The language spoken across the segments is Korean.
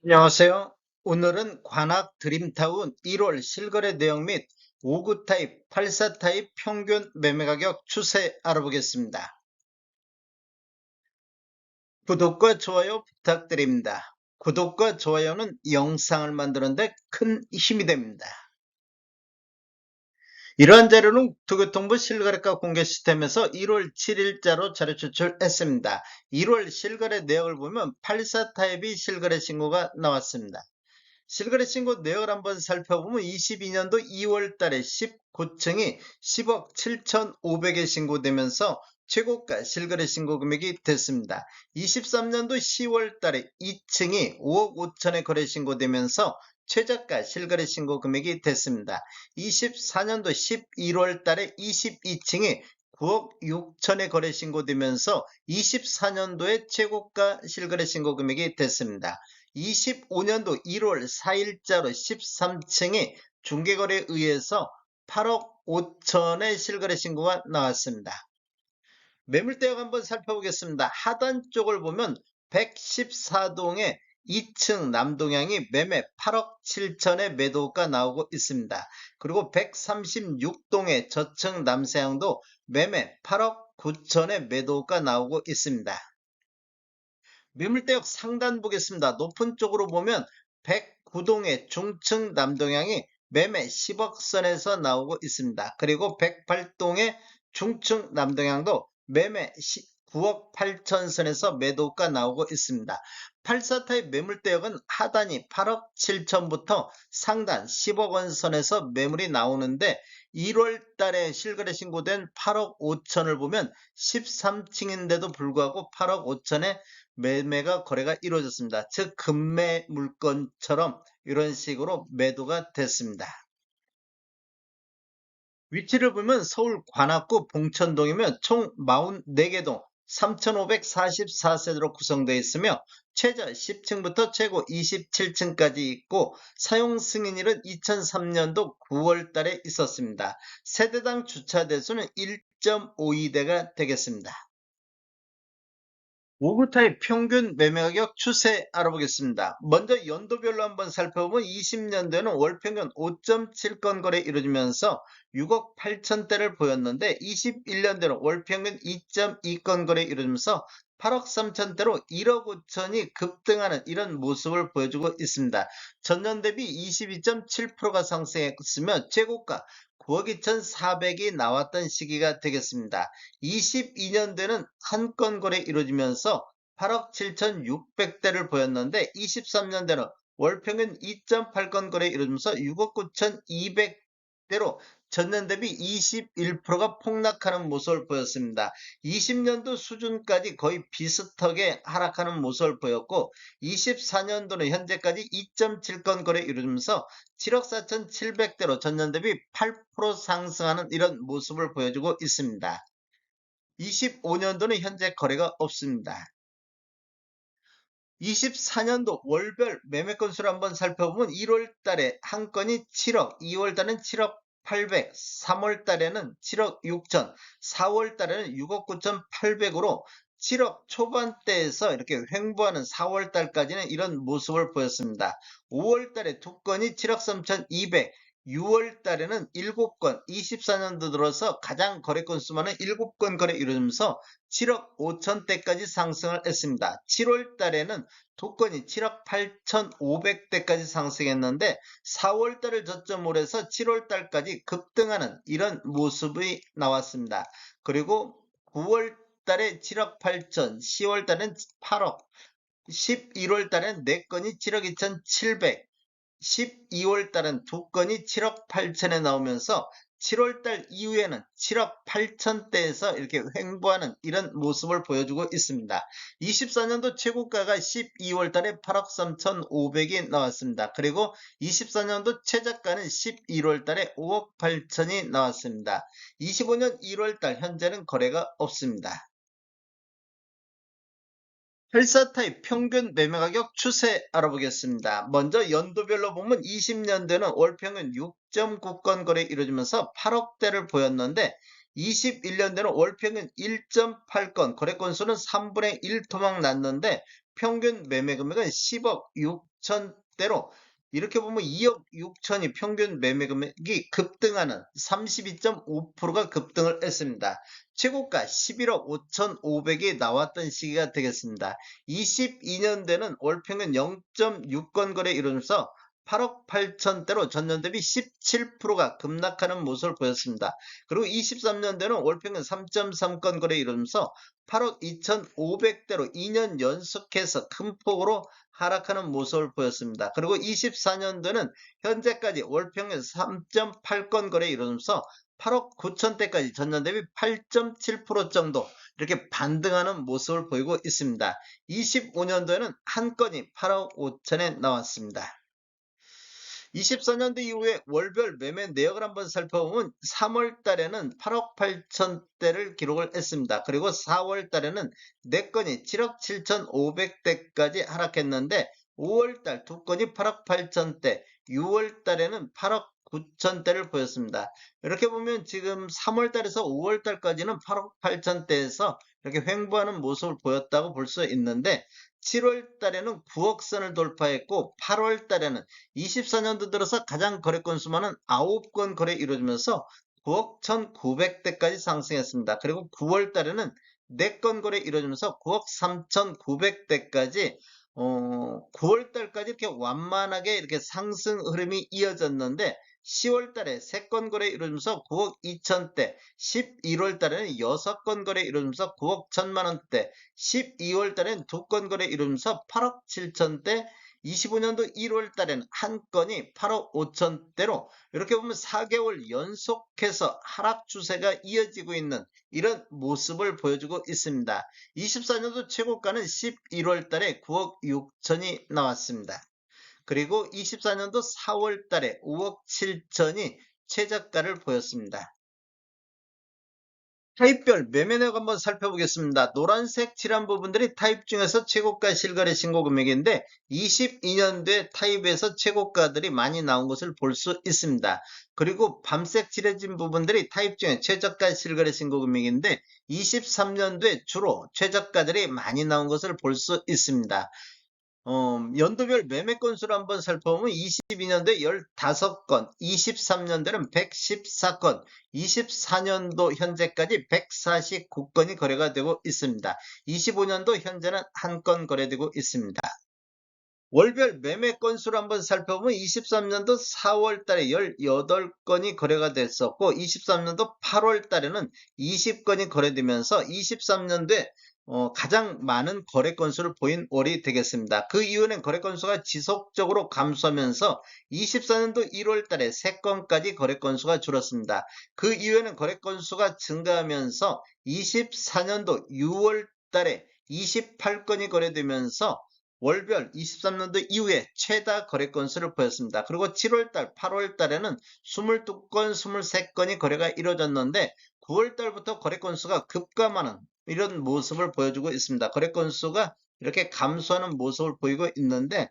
안녕하세요. 오늘은 관악 드림타운 1월 실거래 내용 및 5구 타입, 84 타입 평균 매매 가격 추세 알아보겠습니다. 구독과 좋아요 부탁드립니다. 구독과 좋아요는 영상을 만드는데 큰 힘이 됩니다. 이러한 자료는 도교통부 실거래가 공개 시스템에서 1월 7일자로 자료 제출했습니다. 1월 실거래 내역을 보면 84 타입이 실거래 신고가 나왔습니다. 실거래 신고 내역을 한번 살펴보면 22년도 2월 달에 19층이 10억 7,500에 신고되면서 최고가 실거래 신고 금액이 됐습니다. 23년도 10월 달에 2층이 5억 5천에 거래 신고되면서 최저가 실거래 신고 금액이 됐습니다. 24년도 11월 달에 22층이 9억 6천에 거래 신고되면서 24년도에 최고가 실거래 신고 금액이 됐습니다. 25년도 1월 4일자로 13층이 중개거래에 의해서 8억 5천의 실거래 신고가 나왔습니다. 매물대역 한번 살펴보겠습니다. 하단 쪽을 보면 114동의 2층 남동향이 매매 8억 7천의 매도가 나오고 있습니다. 그리고 136동의 저층 남서향도 매매 8억 9천의 매도가 나오고 있습니다. 매물대역 상단 보겠습니다. 높은 쪽으로 보면 109동의 중층 남동향이 매매 10억 선에서 나오고 있습니다. 그리고 108동의 중층 남동향도 매매 9억 8천 선에서 매도가 나오고 있습니다. 84타입 매물대역은 하단이 8억 7천부터 상단 10억 원 선에서 매물이 나오는데 1월 달에 실거래 신고된 8억 5천을 보면 13층인데도 불구하고 8억 5천에 매매가 거래가 이루어졌습니다. 즉 급매 물건처럼 이런 식으로 매도가 됐습니다. 위치를 보면 서울 관악구 봉천동이면 총 44개 동 3,544세대로 구성되어 있으며 최저 10층부터 최고 27층까지 있고 사용 승인일은 2003년도 9월 달에 있었습니다. 세대당 주차 대수는 1.52대가 되겠습니다. 5구 타입 평균 매매 가격 추세 알아보겠습니다. 먼저 연도별로 한번 살펴보면 20년도에는 월 평균 5.7건 거래 이루어지면서 6억 8천대를 보였는데 21년도에는 월 평균 2.2건 거래 이루어지면서 8억 3천대로 1억 5천이 급등하는 이런 모습을 보여주고 있습니다. 전년 대비 22.7%가 상승했으며 최고가 9억 2,400이 나왔던 시기가 되겠습니다. 22년도에는 한 건 거래 이루어지면서 8억 7,600대를 보였는데 23년도에는 월 평균 2.8건 거래 이루어지면서 6억 9,200대로 전년 대비 21%가 폭락하는 모습을 보였습니다. 20년도 수준까지 거의 비슷하게 하락하는 모습을 보였고 24년도는 현재까지 2.7건 거래 이루어지면서 7억 4,700대로 전년 대비 8% 상승하는 이런 모습을 보여주고 있습니다. 25년도는 현재 거래가 없습니다. 24년도 월별 매매 건수를 한번 살펴보면 1월 달에 한 건이 7억, 2월 달은 7억 800, 3월 달에는 7억 6천, 4월 달에는 6억 9천 8백으로 7억 초반대에서 이렇게 횡보하는 4월 달까지는 이런 모습을 보였습니다. 5월 달에 두 건이 7억 3천 2백, 6월 달에는 7건, 24년도 들어서 가장 거래 건수 많은 7건 거래 이루어지면서 7억 5천대까지 상승을 했습니다. 7월 달에는 두 건이 7억 8,500대까지 상승했는데 4월 달을 저점으로 해서 7월 달까지 급등하는 이런 모습이 나왔습니다. 그리고 9월 달에 7억 8천, 10월 달엔 8억, 11월 달엔 4건이 7억 2,700, 12월 달은 두 건이 7억 8천에 나오면서 7월 달 이후에는 7억 8천대에서 이렇게 횡보하는 이런 모습을 보여주고 있습니다. 24년도 최고가가 12월 달에 8억 3,500이 나왔습니다. 그리고 24년도 최저가는 11월 달에 5억 8천이 나왔습니다. 25년 1월 달 현재는 거래가 없습니다. 84타입 평균 매매 가격 추세 알아보겠습니다. 먼저 연도별로 보면 20년대는 월 평균 6.9건 거래 이루어지면서 8억대를 보였는데 21년대는 월 평균 1.8건 거래 건수는 3분의 1 토막 났는데 평균 매매 금액은 10억 6천대로 이렇게 보면 2억 6천이 평균 매매 금액이 급등하는 32.5%가 급등을 했습니다. 최고가 11억 5,500이 나왔던 시기가 되겠습니다. 22년대는 월평균 0.6건 거래 이루면서 8억 8천대로 전년 대비 17%가 급락하는 모습을 보였습니다. 그리고 23년대는 월평균 3.3건 거래 이루면서 8억 2,500대로 2년 연속해서 큰 폭으로 하락하는 모습을 보였습니다. 그리고 24년도는 현재까지 월평균 3.8건 거래 이루면서 8억 9천대까지 전년 대비 8.7% 정도 이렇게 반등하는 모습을 보이고 있습니다. 25년도에는 한 건이 8억 5천에 나왔습니다. 24년도 이후에 월별 매매 내역을 한번 살펴보면 3월 달에는 8억 8천대를 기록을 했습니다. 그리고 4월 달에는 4건이 7억 7,500대까지 하락했는데 5월 달 2건이 8억 8천대, 6월 달에는 8억 9천대를 보였습니다. 이렇게 보면 지금 3월 달에서 5월 달까지는 8억 8천대에서 이렇게 횡보하는 모습을 보였다고 볼 수 있는데 7월 달에는 9억 선을 돌파했고 8월 달에는 24년도 들어서 가장 거래 건수만은 9건 거래 이루어지면서 9억 1,900대까지 상승했습니다. 그리고 9월 달에는 4건 거래 이루어지면서 9억 3,900대까지 9월 달까지 이렇게 완만하게 이렇게 상승 흐름이 이어졌는데 10월 달에 3건 거래 이루어지면서 9억 2천대, 11월 달에는 6건 거래 이루어지면서 9억 1천만 원대, 12월 달에는 2건 거래 이루어지면서 8억 7천대, 25년도 1월 달에는 한 건이 8억 5천대로 이렇게 보면 4개월 연속해서 하락 추세가 이어지고 있는 이런 모습을 보여주고 있습니다. 24년도 최고가는 11월 달에 9억 6천이 나왔습니다. 그리고 24년도 4월 달에 5억 7천이 최저가를 보였습니다. 타입별 매매 내역 한번 살펴보겠습니다. 노란색 칠한 부분들이 타입 중에서 최고가 실거래 신고 금액인데 22년도에 타입에서 최고가들이 많이 나온 것을 볼 수 있습니다. 그리고 밤색 칠해진 부분들이 타입 중에 최저가 실거래 신고 금액인데 23년도에 주로 최저가들이 많이 나온 것을 볼 수 있습니다. 연도별 매매 건수를 한번 살펴보면 22년도에 15건, 23년도에는 114건, 24년도 현재까지 149건이 거래가 되고 있습니다. 25년도 현재는 한 건 거래되고 있습니다. 월별 매매 건수를 한번 살펴보면 23년도 4월 달에 18건이 거래가 됐었고 23년도 8월 달에는 20건이 거래되면서 23년도에 가장 많은 거래 건수를 보인 월이 되겠습니다. 그 이후에는 거래 건수가 지속적으로 감소하면서 24년도 1월 달에 3건까지 거래 건수가 줄었습니다. 그 이후에는 거래 건수가 증가하면서 24년도 6월 달에 28건이 거래되면서 월별 23년도 이후에 최다 거래 건수를 보였습니다. 그리고 7월달, 8월달에는 22건, 23건이 거래가 이루어졌는데 9월달부터 거래 건수가 급감하는 이런 모습을 보여주고 있습니다. 거래 건수가 이렇게 감소하는 모습을 보이고 있는데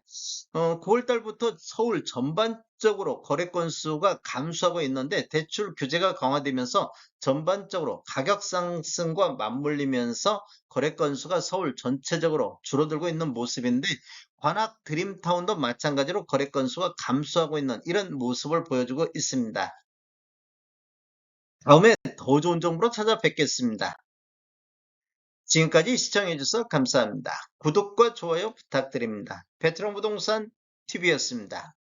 9월달부터 서울 전반적으로 거래 건수가 감소하고 있는데 대출 규제가 강화되면서 전반적으로 가격 상승과 맞물리면서 거래 건수가 서울 전체적으로 줄어들고 있는 모습인데 관악 드림타운도 마찬가지로 거래 건수가 감소하고 있는 이런 모습을 보여주고 있습니다. 다음에 더 좋은 정보로 찾아뵙겠습니다. 지금까지 시청해주셔서 감사합니다. 구독과 좋아요 부탁드립니다. 베트남 부동산 TV였습니다.